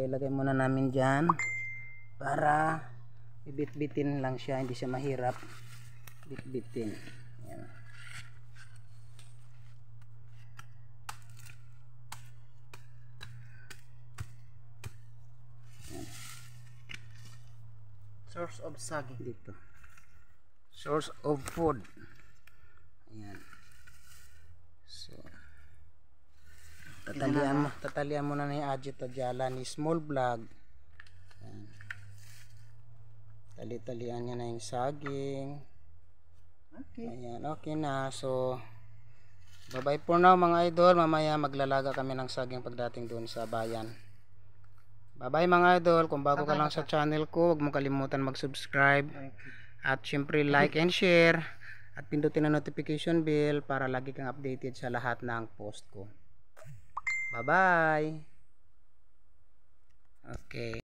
ilagay muna namin dyan para ibit-bitin lang siya, hindi siya mahirap bit-bitin. Ayan. Ayan. Source of saging Dito, source of food. Ayan. So tatalian mo na ni Ajit Ajala ni Small Vlog. Ayan. Tali-talian niya na yung saging. okay. Ayan, okay na. So bye bye for now mga idol. Mamaya maglalaga kami ng saging pagdating doon sa bayan. Bye bye mga idol. Kung bago ka lang sa channel ko, huwag mo kalimutan mag-subscribe. At syempre like and share. At pindutin ang notification bell para lagi kang updated sa lahat ng post ko. Bye bye. Okay.